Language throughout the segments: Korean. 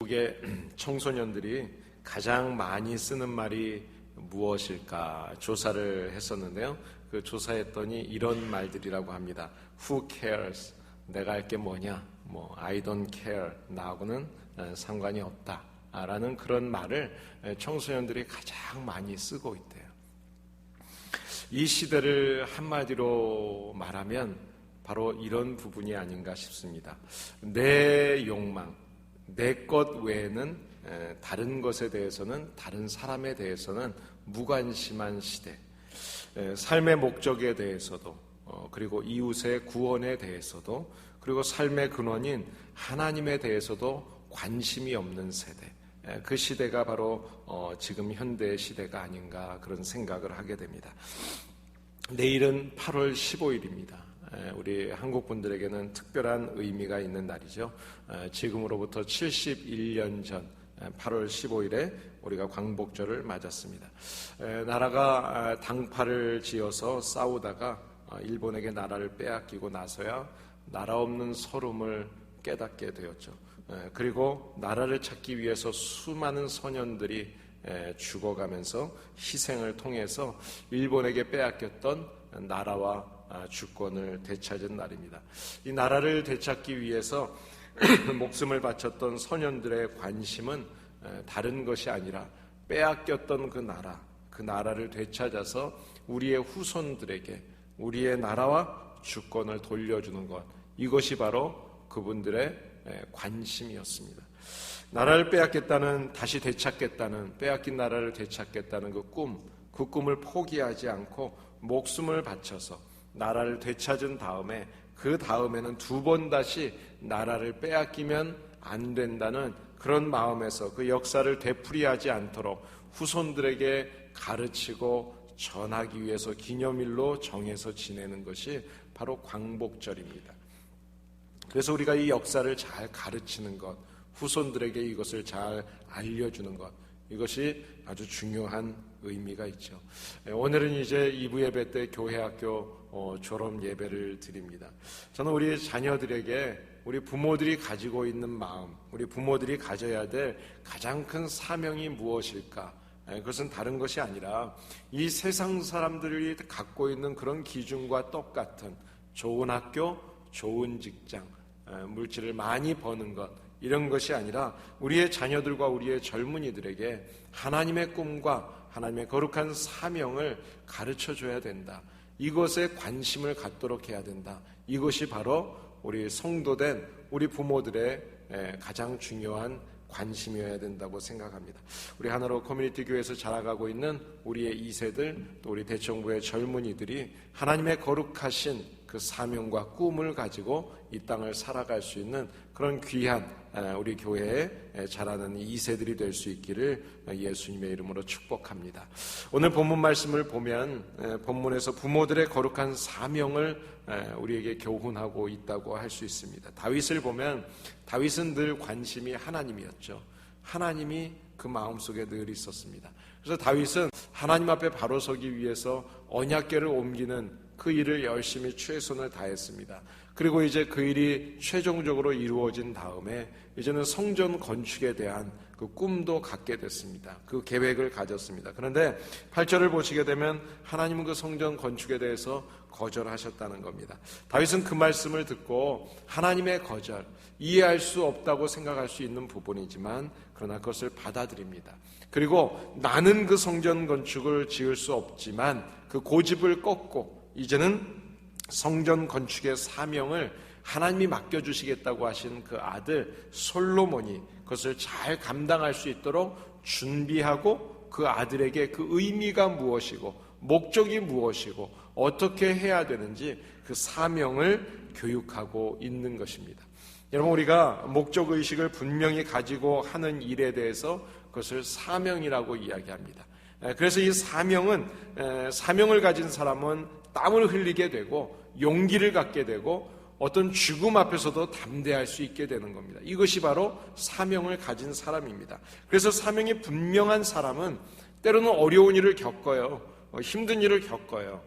한국의 청소년들이 가장 많이 쓰는 말이 무엇일까 조사를 했었는데요. 그 조사했더니 이런 말들이라고 합니다. Who cares? 내가 할 게 뭐냐? I don't care. 나하고는 상관이 없다. 라는 그런 말을 청소년들이 가장 많이 쓰고 있대요. 이 시대를 한마디로 말하면 바로 이런 부분이 아닌가 싶습니다. 내 욕망, 내 것 외에는 다른 것에 대해서는, 다른 사람에 대해서는 무관심한 시대. 삶의 목적에 대해서도, 그리고 이웃의 구원에 대해서도, 그리고 삶의 근원인 하나님에 대해서도 관심이 없는 세대. 그 시대가 바로 지금 현대의 시대가 아닌가 그런 생각을 하게 됩니다. 내일은 8월 15일입니다. 우리 한국 분들에게는 특별한 의미가 있는 날이죠. 지금으로부터 71년 전 8월 15일에 우리가 광복절을 맞았습니다. 나라가 당파를 지어서 싸우다가 일본에게 나라를 빼앗기고 나서야 나라 없는 서름을 깨닫게 되었죠. 그리고 나라를 찾기 위해서 수많은 소년들이 죽어가면서 희생을 통해서 일본에게 빼앗겼던 나라와 주권을 되찾은 날입니다. 이 나라를 되찾기 위해서 목숨을 바쳤던 소년들의 관심은 다른 것이 아니라 빼앗겼던 그 나라를 되찾아서 우리의 후손들에게 우리의 나라와 주권을 돌려주는 것, 이것이 바로 그분들의 관심이었습니다. 나라를 빼앗겠다는, 다시 되찾겠다는, 빼앗긴 나라를 되찾겠다는 그 꿈을 포기하지 않고 목숨을 바쳐서 나라를 되찾은 다음에 그 다음에는 두 번 다시 나라를 빼앗기면 안 된다는 그런 마음에서 그 역사를 되풀이하지 않도록 후손들에게 가르치고 전하기 위해서 기념일로 정해서 지내는 것이 바로 광복절입니다. 그래서 우리가 이 역사를 잘 가르치는 것, 후손들에게 이것을 잘 알려주는 것, 이것이 아주 중요한 의미가 있죠. 오늘은 이제 2부 예배 때 교회학교 졸업 예배를 드립니다. 저는 우리 자녀들에게 우리 부모들이 가지고 있는 마음, 우리 부모들이 가져야 될 가장 큰 사명이 무엇일까? 그것은 다른 것이 아니라 이 세상 사람들이 갖고 있는 그런 기준과 똑같은 좋은 학교, 좋은 직장, 물질을 많이 버는 것, 이런 것이 아니라 우리의 자녀들과 우리의 젊은이들에게 하나님의 꿈과 하나님의 거룩한 사명을 가르쳐줘야 된다. 이것에 관심을 갖도록 해야 된다. 이것이 바로 우리 성도된 우리 부모들의 가장 중요한 관심이어야 된다고 생각합니다. 우리 하나로 커뮤니티 교회에서 자라가고 있는 우리의 2세들, 또 우리 대청부의 젊은이들이 하나님의 거룩하신 그 사명과 꿈을 가지고 이 땅을 살아갈 수 있는 그런 귀한 우리 교회에 자라는 2세들이 될 수 있기를 예수님의 이름으로 축복합니다. 오늘 본문 말씀을 보면 본문에서 부모들의 거룩한 사명을 우리에게 교훈하고 있다고 할 수 있습니다. 다윗을 보면 다윗은 늘 관심이 하나님이었죠. 하나님이 그 마음속에 늘 있었습니다. 그래서 다윗은 하나님 앞에 바로 서기 위해서 언약궤를 옮기는 그 일을 열심히 최선을 다했습니다. 그리고 이제 그 일이 최종적으로 이루어진 다음에 이제는 성전 건축에 대한 그 꿈도 갖게 됐습니다. 그 계획을 가졌습니다. 그런데 8절을 보시게 되면 하나님은 그 성전 건축에 대해서 거절하셨다는 겁니다. 다윗은 그 말씀을 듣고 하나님의 거절, 이해할 수 없다고 생각할 수 있는 부분이지만 그러나 그것을 받아들입니다. 그리고 나는 그 성전 건축을 지을 수 없지만 그 고집을 꺾고 이제는 성전 건축의 사명을 하나님이 맡겨주시겠다고 하신 그 아들 솔로몬이 그것을 잘 감당할 수 있도록 준비하고 그 아들에게 그 의미가 무엇이고 목적이 무엇이고 어떻게 해야 되는지 그 사명을 교육하고 있는 것입니다. 여러분, 우리가 목적의식을 분명히 가지고 하는 일에 대해서 그것을 사명이라고 이야기합니다. 그래서 이 사명을 가진 사람은 땀을 흘리게 되고 용기를 갖게 되고 어떤 죽음 앞에서도 담대할 수 있게 되는 겁니다. 이것이 바로 사명을 가진 사람입니다. 그래서 사명이 분명한 사람은 때로는 어려운 일을 겪어요. 힘든 일을 겪어요.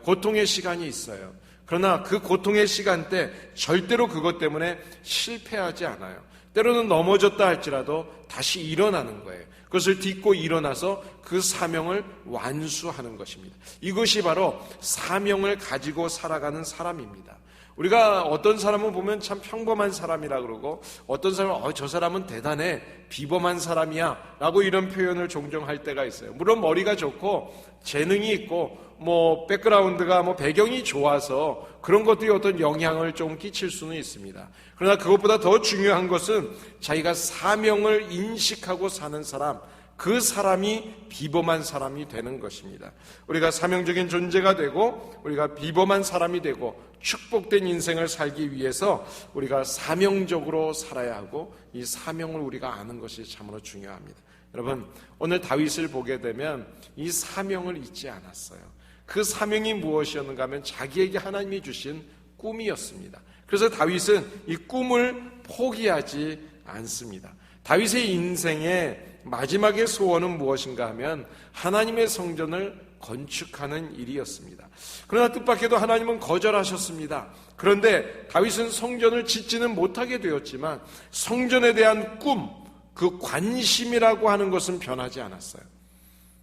고통의 시간이 있어요. 그러나 그 고통의 시간 때 절대로 그것 때문에 실패하지 않아요. 때로는 넘어졌다 할지라도 다시 일어나는 거예요. 그것을 딛고 일어나서 그 사명을 완수하는 것입니다. 이것이 바로 사명을 가지고 살아가는 사람입니다. 우리가 어떤 사람은 보면 참 평범한 사람이라 그러고 어떤 사람은 저 사람은 대단해, 비범한 사람이야 라고 이런 표현을 종종 할 때가 있어요. 물론 머리가 좋고 재능이 있고 백그라운드가 배경이 좋아서 그런 것들이 어떤 영향을 좀 끼칠 수는 있습니다. 그러나 그것보다 더 중요한 것은 자기가 사명을 인식하고 사는 사람, 그 사람이 비범한 사람이 되는 것입니다. 우리가 사명적인 존재가 되고 우리가 비범한 사람이 되고 축복된 인생을 살기 위해서 우리가 사명적으로 살아야 하고 이 사명을 우리가 아는 것이 참으로 중요합니다. 여러분, 오늘 다윗을 보게 되면 이 사명을 잊지 않았어요. 그 사명이 무엇이었는가 하면 자기에게 하나님이 주신 꿈이었습니다. 그래서 다윗은 이 꿈을 포기하지 않습니다. 다윗의 인생의 마지막의 소원은 무엇인가 하면 하나님의 성전을 건축하는 일이었습니다. 그러나 뜻밖에도 하나님은 거절하셨습니다. 그런데 다윗은 성전을 짓지는 못하게 되었지만 성전에 대한 꿈, 그 관심이라고 하는 것은 변하지 않았어요.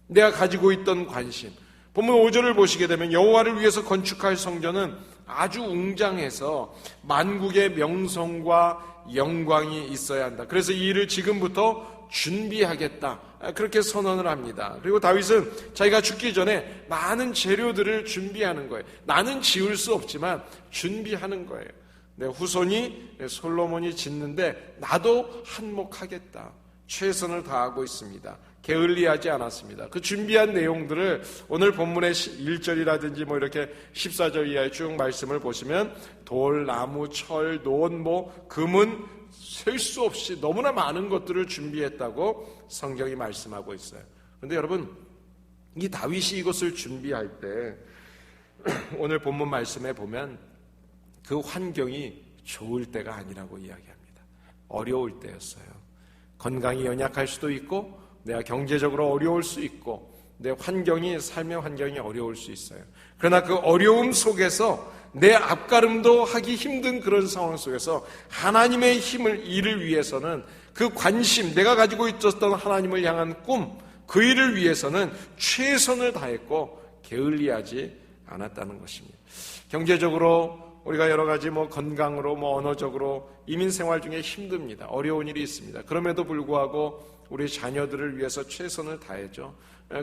내가 가지고 있던 관심, 본문 5절을 보시게 되면 여호와를 위해서 건축할 성전은 아주 웅장해서 만국의 명성과 영광이 있어야 한다. 그래서 이 일을 지금부터 준비하겠다, 그렇게 선언을 합니다. 그리고 다윗은 자기가 죽기 전에 많은 재료들을 준비하는 거예요. 나는 지을 수 없지만 준비하는 거예요. 내 후손이 솔로몬이 짓는데 나도 한몫하겠다, 최선을 다하고 있습니다. 게을리하지 않았습니다. 그 준비한 내용들을 오늘 본문의 1절이라든지 이렇게 14절 이하의 쭉 말씀을 보시면 돌, 나무, 철, 논, 금은 셀 수 없이 너무나 많은 것들을 준비했다고 성경이 말씀하고 있어요. 그런데 여러분, 이 다윗이 이것을 준비할 때 오늘 본문 말씀에 보면 그 환경이 좋을 때가 아니라고 이야기합니다. 어려울 때였어요. 건강이 연약할 수도 있고 내가 경제적으로 어려울 수 있고 내 환경이, 삶의 환경이 어려울 수 있어요. 그러나 그 어려움 속에서 내 앞가름도 하기 힘든 그런 상황 속에서 하나님의 일을 위해서는 그 관심, 내가 가지고 있었던 하나님을 향한 꿈, 그 일을 위해서는 최선을 다했고 게을리하지 않았다는 것입니다. 경제적으로 우리가 여러 가지 건강으로 언어적으로 이민 생활 중에 힘듭니다. 어려운 일이 있습니다. 그럼에도 불구하고 우리 자녀들을 위해서 최선을 다했죠.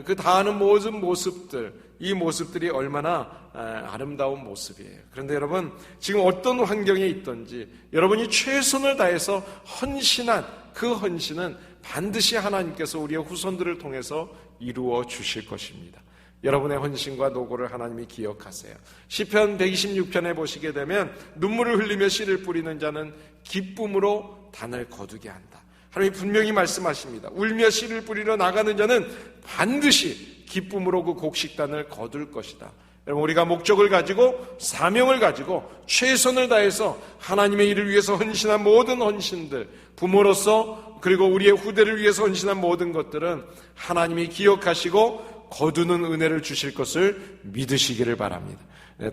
그 다하는 모든 모습들, 이 모습들이 얼마나 아름다운 모습이에요. 그런데 여러분, 지금 어떤 환경에 있든지 여러분이 최선을 다해서 헌신한 그 헌신은 반드시 하나님께서 우리의 후손들을 통해서 이루어 주실 것입니다. 여러분의 헌신과 노고를 하나님이 기억하세요. 시편 126편에 보시게 되면 눈물을 흘리며 씨를 뿌리는 자는 기쁨으로 단을 거두게 한다. 하나님이 분명히 말씀하십니다. 울며 씨를 뿌리러 나가는 자는 반드시 기쁨으로 그 곡식단을 거둘 것이다. 여러분, 우리가 목적을 가지고 사명을 가지고 최선을 다해서 하나님의 일을 위해서 헌신한 모든 헌신들, 부모로서 그리고 우리의 후대를 위해서 헌신한 모든 것들은 하나님이 기억하시고 거두는 은혜를 주실 것을 믿으시기를 바랍니다.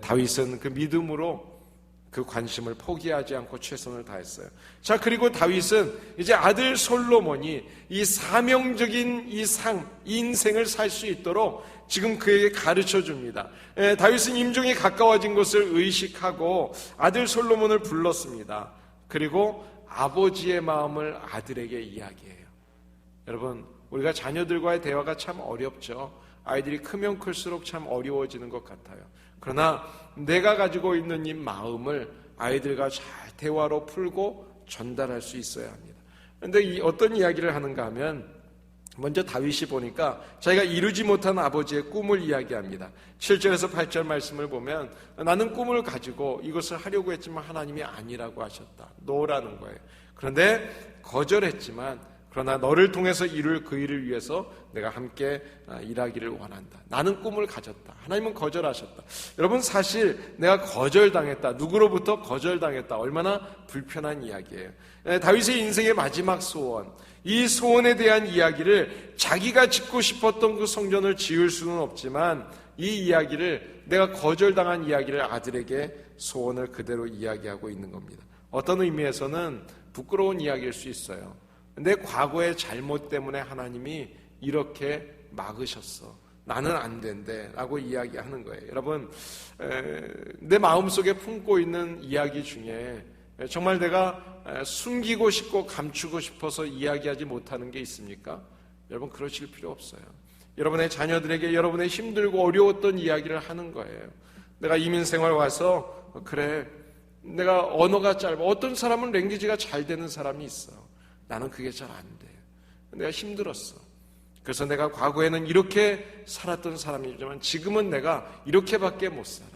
다윗은 그 믿음으로 그 관심을 포기하지 않고 최선을 다했어요. 자, 그리고 다윗은 이제 아들 솔로몬이 이 사명적인 이 인생을 살 수 있도록 지금 그에게 가르쳐 줍니다. 다윗은 임종이 가까워진 것을 의식하고 아들 솔로몬을 불렀습니다. 그리고 아버지의 마음을 아들에게 이야기해요. 여러분, 우리가 자녀들과의 대화가 참 어렵죠. 아이들이 크면 클수록 참 어려워지는 것 같아요. 그러나 내가 가지고 있는 이 마음을 아이들과 잘 대화로 풀고 전달할 수 있어야 합니다. 그런데 어떤 이야기를 하는가 하면 먼저 다윗이 보니까 자기가 이루지 못한 아버지의 꿈을 이야기합니다. 7절에서 8절 말씀을 보면 나는 꿈을 가지고 이것을 하려고 했지만 하나님이 아니라고 하셨다. 노라는 거예요. 그런데 거절했지만 그러나 너를 통해서 이룰 그 일을 위해서 내가 함께 일하기를 원한다. 나는 꿈을 가졌다. 하나님은 거절하셨다. 여러분, 사실 내가 거절당했다. 누구로부터 거절당했다. 얼마나 불편한 이야기예요. 다윗의 인생의 마지막 소원, 이 소원에 대한 이야기를 자기가 짓고 싶었던 그 성전을 지을 수는 없지만 이 이야기를, 내가 거절당한 이야기를 아들에게 소원을 그대로 이야기하고 있는 겁니다. 어떤 의미에서는 부끄러운 이야기일 수 있어요. 내 과거의 잘못 때문에 하나님이 이렇게 막으셨어. 나는 안 된대 라고 이야기하는 거예요. 여러분, 내 마음속에 품고 있는 이야기 중에 정말 내가 숨기고 싶고 감추고 싶어서 이야기하지 못하는 게 있습니까? 여러분, 그러실 필요 없어요. 여러분의 자녀들에게 여러분의 힘들고 어려웠던 이야기를 하는 거예요. 내가 이민 생활 와서 그래, 내가 언어가 짧아. 어떤 사람은 랭귀지가 잘 되는 사람이 있어. 나는 그게 잘 안 돼. 내가 힘들었어. 그래서 내가 과거에는 이렇게 살았던 사람이지만 지금은 내가 이렇게밖에 못 살아.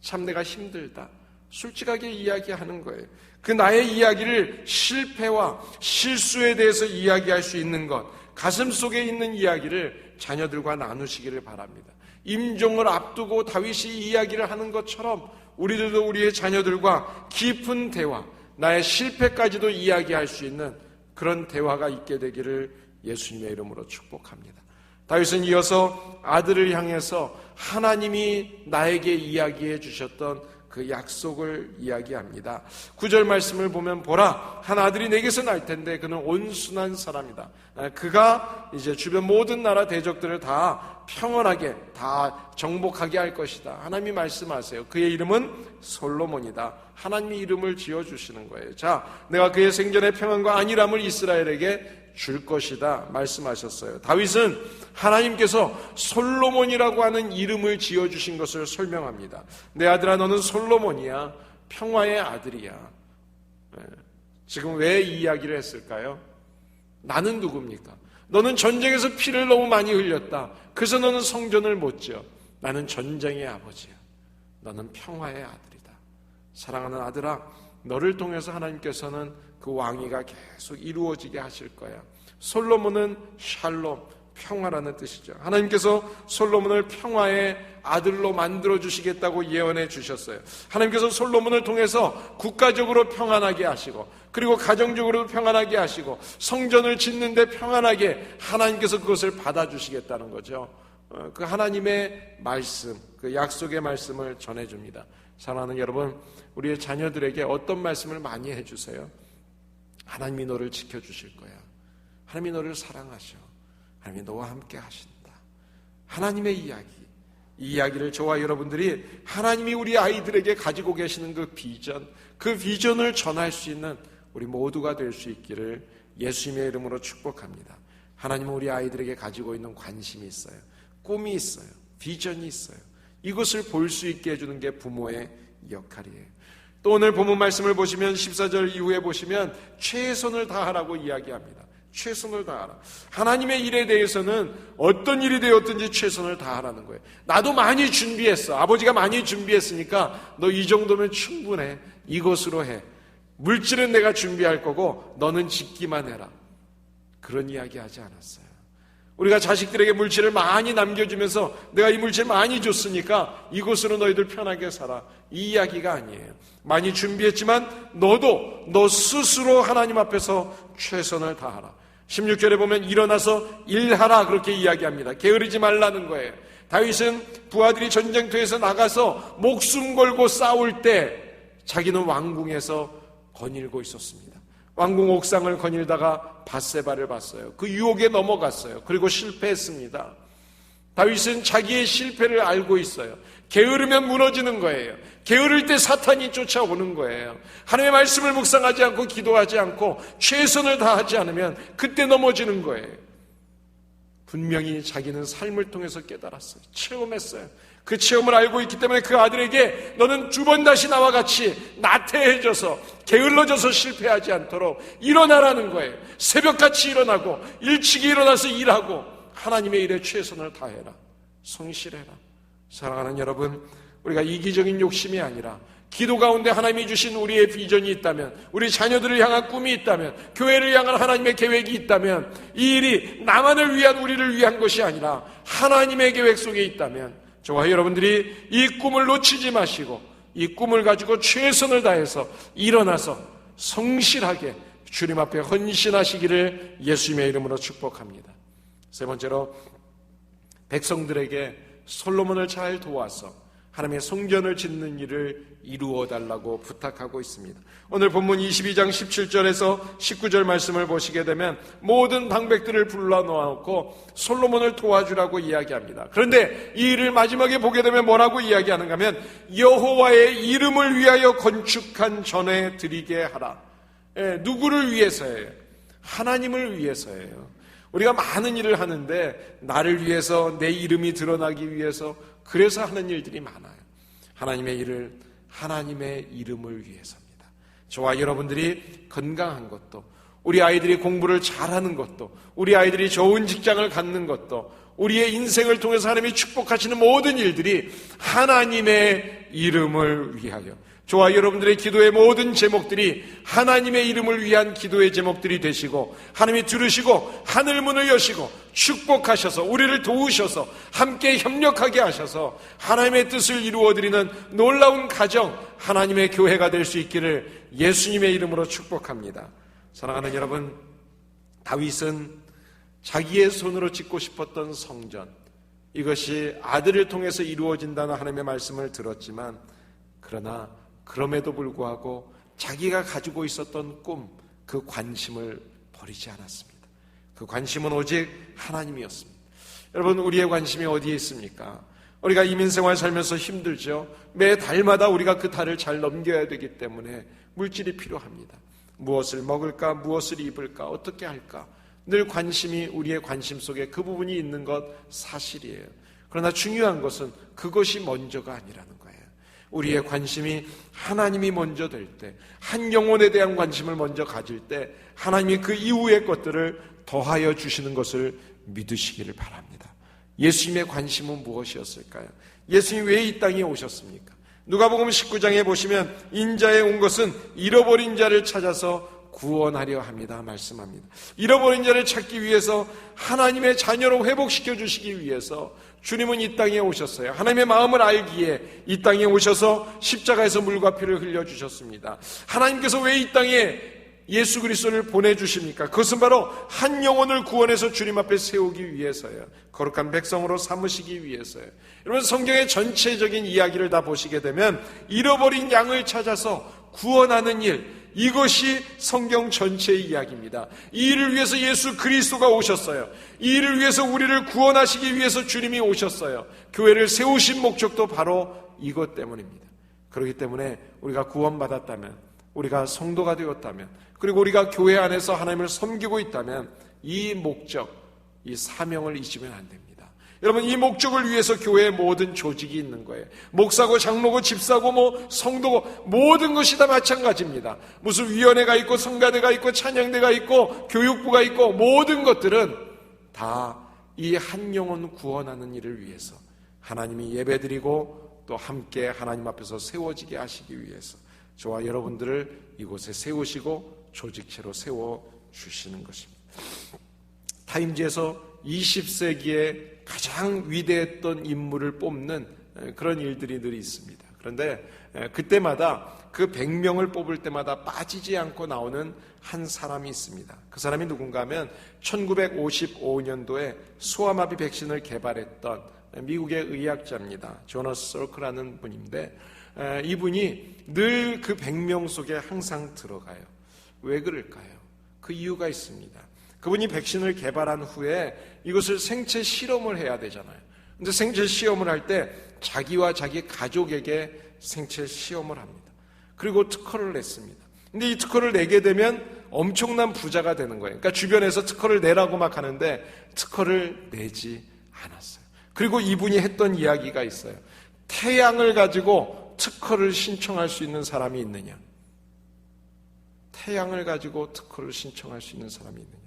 참 내가 힘들다. 솔직하게 이야기하는 거예요. 그 나의 이야기를 실패와 실수에 대해서 이야기할 수 있는 것, 가슴 속에 있는 이야기를 자녀들과 나누시기를 바랍니다. 임종을 앞두고 다윗이 이야기를 하는 것처럼 우리들도 우리의 자녀들과 깊은 대화, 나의 실패까지도 이야기할 수 있는 그런 대화가 있게 되기를 예수님의 이름으로 축복합니다. 다윗은 이어서 아들을 향해서 하나님이 나에게 이야기해 주셨던 그 약속을 이야기합니다. 9절 말씀을 보면 보라, 한 아들이 내게서 날 텐데 그는 온순한 사람이다. 그가 이제 주변 모든 나라 대적들을 다 평온하게 다 정복하게 할 것이다. 하나님이 말씀하세요. 그의 이름은 솔로몬이다. 하나님이 이름을 지어주시는 거예요. 자, 내가 그의 생전의 평안과 안일함을 이스라엘에게 줄 것이다 말씀하셨어요. 다윗은 하나님께서 솔로몬이라고 하는 이름을 지어주신 것을 설명합니다. 내 아들아, 너는 솔로몬이야. 평화의 아들이야. 지금 왜 이 이야기를 했을까요? 나는 누굽니까? 너는 전쟁에서 피를 너무 많이 흘렸다. 그래서 너는 성전을 못 지어. 나는 전쟁의 아버지야. 너는 평화의 아들이다. 사랑하는 아들아, 너를 통해서 하나님께서는 그 왕위가 계속 이루어지게 하실 거야. 솔로몬은 샬롬, 평화라는 뜻이죠. 하나님께서 솔로몬을 평화의 아들로 만들어 주시겠다고 예언해 주셨어요. 하나님께서 솔로몬을 통해서 국가적으로 평안하게 하시고, 그리고 가정적으로 평안하게 하시고, 성전을 짓는데 평안하게 하나님께서 그것을 받아주시겠다는 거죠. 그 하나님의 말씀, 그 약속의 말씀을 전해줍니다. 사랑하는 여러분, 우리의 자녀들에게 어떤 말씀을 많이 해주세요? 하나님이 너를 지켜주실 거야. 하나님이 너를 사랑하셔. 하나님이 너와 함께 하신다. 하나님의 이야기, 이 이야기를 저와 여러분들이 하나님이 우리 아이들에게 가지고 계시는 그 비전을 전할 수 있는 우리 모두가 될 수 있기를 예수님의 이름으로 축복합니다. 하나님은 우리 아이들에게 가지고 있는 관심이 있어요. 꿈이 있어요. 비전이 있어요. 이것을 볼 수 있게 해주는 게 부모의 역할이에요. 또 오늘 본문 말씀을 보시면 14절 이후에 보시면 최선을 다하라고 이야기합니다. 최선을 다하라. 하나님의 일에 대해서는 어떤 일이 되었든지 최선을 다하라는 거예요. 나도 많이 준비했어. 아버지가 많이 준비했으니까 너 이 정도면 충분해. 이것으로 해. 물질은 내가 준비할 거고 너는 짓기만 해라. 그런 이야기 하지 않았어요. 우리가 자식들에게 물질을 많이 남겨주면서 내가 이 물질 많이 줬으니까 이것으로 너희들 편하게 살아. 이 이야기가 아니에요. 많이 준비했지만 너도 너 스스로 하나님 앞에서 최선을 다하라. 16절에 보면 일어나서 일하라 그렇게 이야기합니다. 게으르지 말라는 거예요. 다윗은 부하들이 전쟁터에서 나가서 목숨 걸고 싸울 때 자기는 왕궁에서 거닐고 있었습니다. 왕궁 옥상을 거닐다가 밧세바를 봤어요. 그 유혹에 넘어갔어요. 그리고 실패했습니다. 다윗은 자기의 실패를 알고 있어요. 게으르면 무너지는 거예요. 게으를 때 사탄이 쫓아오는 거예요. 하나님의 말씀을 묵상하지 않고 기도하지 않고 최선을 다하지 않으면 그때 넘어지는 거예요. 분명히 자기는 삶을 통해서 깨달았어요. 체험했어요. 그 체험을 알고 있기 때문에 그 아들에게 너는 두 번 다시 나와 같이 나태해져서 게을러져서 실패하지 않도록 일어나라는 거예요. 새벽같이 일어나고 일찍이 일어나서 일하고 하나님의 일에 최선을 다해라. 성실해라. 사랑하는 여러분, 우리가 이기적인 욕심이 아니라 기도 가운데 하나님이 주신 우리의 비전이 있다면, 우리 자녀들을 향한 꿈이 있다면, 교회를 향한 하나님의 계획이 있다면, 이 일이 나만을 위한 우리를 위한 것이 아니라 하나님의 계획 속에 있다면 저와 여러분들이 이 꿈을 놓치지 마시고 이 꿈을 가지고 최선을 다해서 일어나서 성실하게 주님 앞에 헌신하시기를 예수님의 이름으로 축복합니다. 세 번째로 백성들에게 솔로몬을 잘 도와서 하나님의 성전을 짓는 일을 이루어 달라고 부탁하고 있습니다. 오늘 본문 22장 17절에서 19절 말씀을 보시게 되면 모든 방백들을 불러놓고 솔로몬을 도와주라고 이야기합니다. 그런데 이 일을 마지막에 보게 되면 뭐라고 이야기하는가 하면 여호와의 이름을 위하여 건축한 전에 드리게 하라. 누구를 위해서예요? 하나님을 위해서예요. 우리가 많은 일을 하는데 나를 위해서, 내 이름이 드러나기 위해서, 그래서 하는 일들이 많아요. 하나님의 일을 하나님의 이름을 위해서입니다. 저와 여러분들이 건강한 것도, 우리 아이들이 공부를 잘하는 것도, 우리 아이들이 좋은 직장을 갖는 것도, 우리의 인생을 통해서 하나님이 축복하시는 모든 일들이 하나님의 이름을 위하여, 저와 여러분들의 기도의 모든 제목들이 하나님의 이름을 위한 기도의 제목들이 되시고, 하나님이 들으시고 하늘문을 여시고 축복하셔서 우리를 도우셔서 함께 협력하게 하셔서 하나님의 뜻을 이루어드리는 놀라운 가정, 하나님의 교회가 될 수 있기를 예수님의 이름으로 축복합니다. 사랑하는 여러분, 다윗은 자기의 손으로 짓고 싶었던 성전, 이것이 아들을 통해서 이루어진다는 하나님의 말씀을 들었지만, 그러나 그럼에도 불구하고 자기가 가지고 있었던 꿈, 그 관심을 버리지 않았습니다. 그 관심은 오직 하나님이었습니다. 여러분, 우리의 관심이 어디에 있습니까? 우리가 이민생활 살면서 힘들죠. 매 달마다 우리가 그 달을 잘 넘겨야 되기 때문에 물질이 필요합니다. 무엇을 먹을까? 무엇을 입을까? 어떻게 할까? 늘 관심이, 우리의 관심 속에 그 부분이 있는 것 사실이에요. 그러나 중요한 것은 그것이 먼저가 아니라는 거예요. 우리의 관심이 하나님이 먼저 될 때, 한 영혼에 대한 관심을 먼저 가질 때 하나님이 그 이후의 것들을 더하여 주시는 것을 믿으시기를 바랍니다. 예수님의 관심은 무엇이었을까요? 예수님이 왜 이 땅에 오셨습니까? 누가복음 19장에 보시면 인자에 온 것은 잃어버린 자를 찾아서 구원하려 합니다 말씀합니다. 잃어버린 자를 찾기 위해서, 하나님의 자녀로 회복시켜 주시기 위해서 주님은 이 땅에 오셨어요. 하나님의 마음을 알기에 이 땅에 오셔서 십자가에서 물과 피를 흘려주셨습니다. 하나님께서 왜 이 땅에 예수 그리스도를 보내주십니까? 그것은 바로 한 영혼을 구원해서 주님 앞에 세우기 위해서예요. 거룩한 백성으로 삼으시기 위해서예요. 여러분, 성경의 전체적인 이야기를 다 보시게 되면 잃어버린 양을 찾아서 구원하는 일, 이것이 성경 전체의 이야기입니다. 이 일을 위해서 예수 그리스도가 오셨어요. 이 일을 위해서 우리를 구원하시기 위해서 주님이 오셨어요. 교회를 세우신 목적도 바로 이것 때문입니다. 그렇기 때문에 우리가 구원받았다면, 우리가 성도가 되었다면, 그리고 우리가 교회 안에서 하나님을 섬기고 있다면 이 목적, 이 사명을 잊으면 안 됩니다. 여러분, 이 목적을 위해서 교회에 모든 조직이 있는 거예요. 목사고 장로고 집사고 성도고 모든 것이 다 마찬가지입니다. 무슨 위원회가 있고 성가대가 있고 찬양대가 있고 교육부가 있고, 모든 것들은 다 이 한 영혼 구원하는 일을 위해서 하나님이 예배드리고 또 함께 하나님 앞에서 세워지게 하시기 위해서 저와 여러분들을 이곳에 세우시고 조직체로 세워주시는 것입니다. 타임지에서 20세기에 가장 위대했던 인물을 뽑는 그런 일들이 늘 있습니다. 그런데 그때마다 그 100명을 뽑을 때마다 빠지지 않고 나오는 한 사람이 있습니다. 그 사람이 누군가 하면 1955년도에 소아마비 백신을 개발했던 미국의 의학자입니다. 조너스 솔크라는 분인데, 이분이 늘 그 100명 속에 항상 들어가요. 왜 그럴까요? 그 이유가 있습니다. 그분이 백신을 개발한 후에 이것을 생체 실험을 해야 되잖아요. 근데 생체 시험을 할 때 자기와 자기 가족에게 생체 시험을 합니다. 그리고 특허를 냈습니다. 근데 이 특허를 내게 되면 엄청난 부자가 되는 거예요. 그러니까 주변에서 특허를 내라고 막 하는데 특허를 내지 않았어요. 그리고 이분이 했던 이야기가 있어요. 태양을 가지고 특허를 신청할 수 있는 사람이 있느냐? 태양을 가지고 특허를 신청할 수 있는 사람이 있느냐?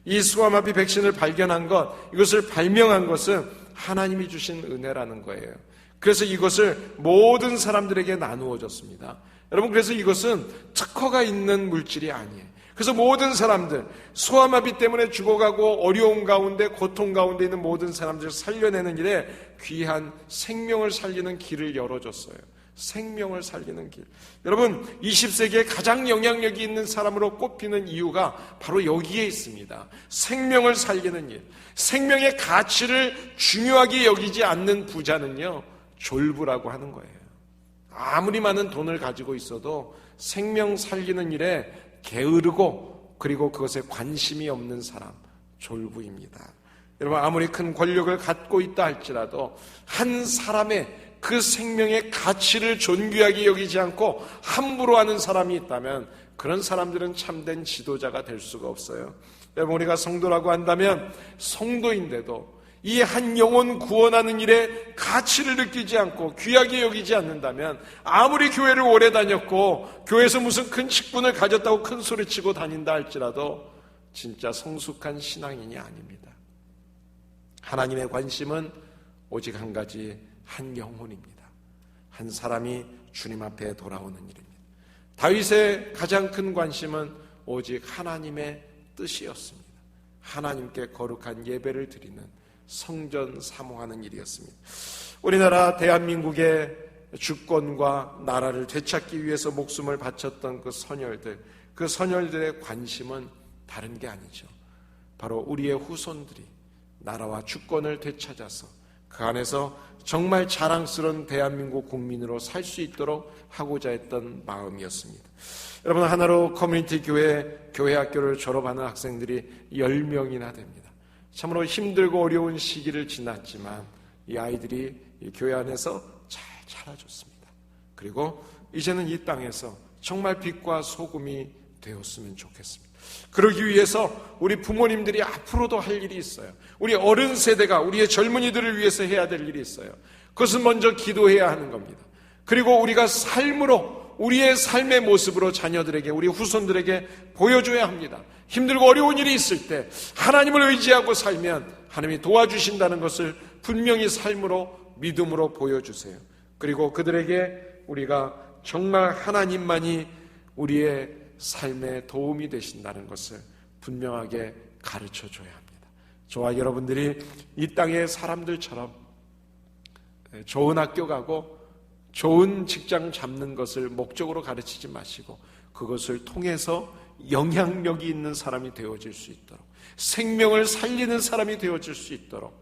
이 소아마비 백신을 발견한 것, 이것을 발명한 것은 하나님이 주신 은혜라는 거예요. 그래서 이것을 모든 사람들에게 나누어 줬습니다. 여러분, 그래서 이것은 특허가 있는 물질이 아니에요. 그래서 모든 사람들, 소아마비 때문에 죽어가고 어려운 가운데, 고통 가운데 있는 모든 사람들을 살려내는 일에 귀한 생명을 살리는 길을 열어줬어요. 생명을 살리는 길. 여러분, 20세기에 가장 영향력이 있는 사람으로 꼽히는 이유가 바로 여기에 있습니다. 생명을 살리는 일. 생명의 가치를 중요하게 여기지 않는 부자는요, 졸부라고 하는 거예요. 아무리 많은 돈을 가지고 있어도 생명 살리는 일에 게으르고 그리고 그것에 관심이 없는 사람, 졸부입니다. 여러분, 아무리 큰 권력을 갖고 있다 할지라도 한 사람의 그 생명의 가치를 존귀하게 여기지 않고 함부로 하는 사람이 있다면 그런 사람들은 참된 지도자가 될 수가 없어요. 여러분, 우리가 성도라고 한다면 성도인데도 이 한 영혼 구원하는 일에 가치를 느끼지 않고 귀하게 여기지 않는다면 아무리 교회를 오래 다녔고 교회에서 무슨 큰 직분을 가졌다고 큰 소리치고 다닌다 할지라도 진짜 성숙한 신앙인이 아닙니다. 하나님의 관심은 오직 한 가지, 한 영혼입니다. 한 사람이 주님 앞에 돌아오는 일입니다. 다윗의 가장 큰 관심은 오직 하나님의 뜻이었습니다. 하나님께 거룩한 예배를 드리는 성전 사모하는 일이었습니다. 우리나라 대한민국의 주권과 나라를 되찾기 위해서 목숨을 바쳤던 그 선열들의 관심은 다른 게 아니죠. 바로 우리의 후손들이 나라와 주권을 되찾아서 그 안에서 정말 자랑스러운 대한민국 국민으로 살 수 있도록 하고자 했던 마음이었습니다. 여러분, 하나로 커뮤니티 교회 학교를 졸업하는 학생들이 10명이나 됩니다. 참으로 힘들고 어려운 시기를 지났지만 이 아이들이 이 교회 안에서 잘 자라줬습니다. 그리고 이제는 이 땅에서 정말 빛과 소금이 되었으면 좋겠습니다. 그러기 위해서 우리 부모님들이 앞으로도 할 일이 있어요. 우리 어른 세대가 우리의 젊은이들을 위해서 해야 될 일이 있어요. 그것은 먼저 기도해야 하는 겁니다. 그리고 우리가 삶으로, 우리의 삶의 모습으로 자녀들에게, 우리 후손들에게 보여줘야 합니다. 힘들고 어려운 일이 있을 때 하나님을 의지하고 살면 하나님이 도와주신다는 것을 분명히 삶으로, 믿음으로 보여주세요. 그리고 그들에게 우리가 정말 하나님만이 우리의 삶에 도움이 되신다는 것을 분명하게 가르쳐줘야 합니다. 저와 여러분들이 이 땅의 사람들처럼 좋은 학교 가고 좋은 직장 잡는 것을 목적으로 가르치지 마시고 그것을 통해서 영향력이 있는 사람이 되어질 수 있도록, 생명을 살리는 사람이 되어질 수 있도록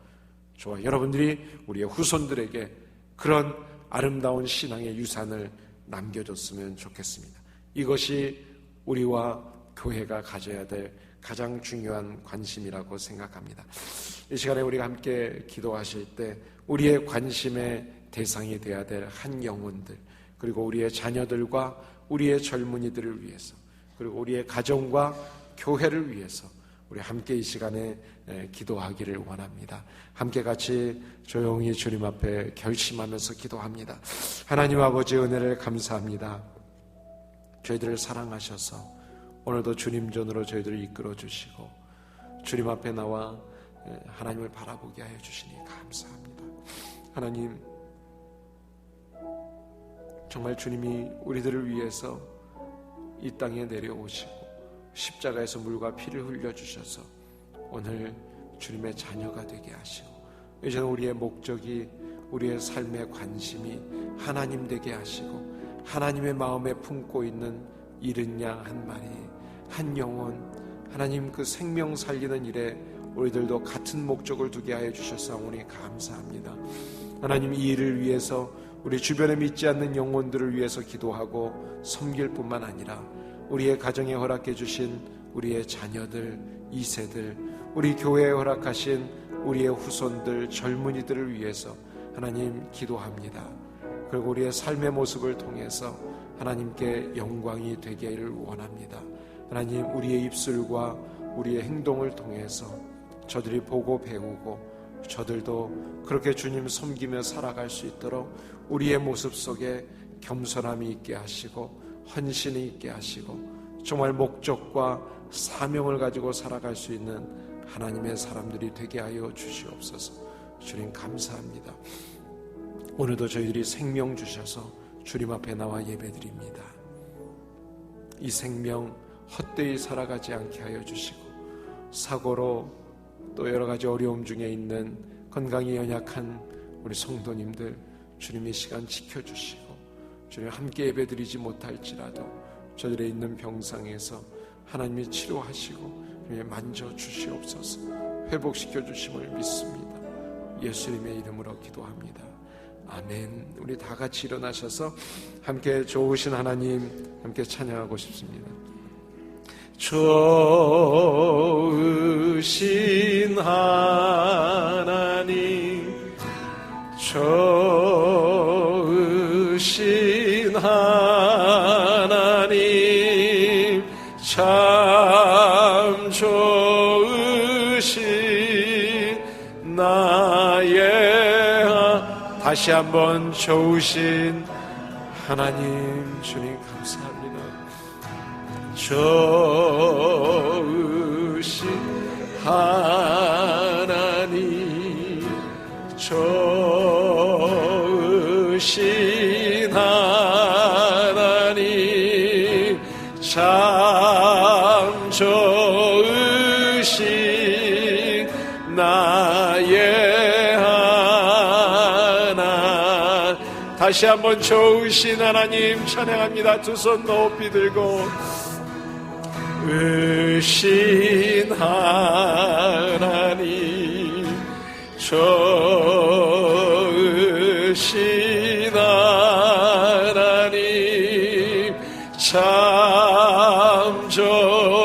저와 여러분들이 우리의 후손들에게 그런 아름다운 신앙의 유산을 남겨줬으면 좋겠습니다. 이것이 우리와 교회가 가져야 될 가장 중요한 관심이라고 생각합니다. 이 시간에 우리가 함께 기도하실 때 우리의 관심의 대상이 되어야 될 한 영혼들, 그리고 우리의 자녀들과 우리의 젊은이들을 위해서, 그리고 우리의 가정과 교회를 위해서 우리 함께 이 시간에 기도하기를 원합니다. 함께 같이 조용히 주님 앞에 결심하면서 기도합니다. 하나님 아버지, 은혜를 감사합니다. 저희들을 사랑하셔서 오늘도 주님 전으로 저희들을 이끌어 주시고 주님 앞에 나와 하나님을 바라보게 하여 주시니 감사합니다. 하나님, 정말 주님이 우리들을 위해서 이 땅에 내려오시고 십자가에서 물과 피를 흘려주셔서 오늘 주님의 자녀가 되게 하시고 이제는 우리의 목적이, 우리의 삶의 관심이 하나님 되게 하시고 하나님의 마음에 품고 있는 잃은 양 한 마리, 한 영혼, 하나님 그 생명 살리는 일에 우리들도 같은 목적을 두게 하여 주셔서 감사합니다. 하나님, 이 일을 위해서 우리 주변에 믿지 않는 영혼들을 위해서 기도하고 섬길 뿐만 아니라 우리의 가정에 허락해 주신 우리의 자녀들, 2세들, 우리 교회에 허락하신 우리의 후손들, 젊은이들을 위해서 하나님 기도합니다. 그리고 우리의 삶의 모습을 통해서 하나님께 영광이 되기를 원합니다. 하나님, 우리의 입술과 우리의 행동을 통해서 저들이 보고 배우고 저들도 그렇게 주님 섬기며 살아갈 수 있도록 우리의 모습 속에 겸손함이 있게 하시고 헌신이 있게 하시고 정말 목적과 사명을 가지고 살아갈 수 있는 하나님의 사람들이 되게 하여 주시옵소서. 주님 감사합니다. 오늘도 저희들이 생명 주셔서 주님 앞에 나와 예배드립니다. 이 생명 헛되이 살아가지 않게 하여 주시고 사고로 또 여러 가지 어려움 중에 있는 건강이 연약한 우리 성도님들 주님의 시간 지켜주시고 주님 함께 예배드리지 못할지라도 저들의 있는 병상에서 하나님이 치료하시고 주님의 만져주시옵소서. 회복시켜 주심을 믿습니다. 예수님의 이름으로 기도합니다. 아멘. 우리 다 같이 일어나셔서 함께 좋으신 하나님 함께 찬양하고 싶습니다. 좋으신 하나님, 좋으신 하나님, 참 좋으신 나의 다시 한번 좋으신 하나님 주님 감사합니다. 좋으신 하나님, 좋으신 하나님, 참 좋으신 나의 하나. 다시 한번 좋으신 하나님 찬양합니다. 두 손 높이 들고 으신 하나님, 좋으신 하나님, 참 좋으신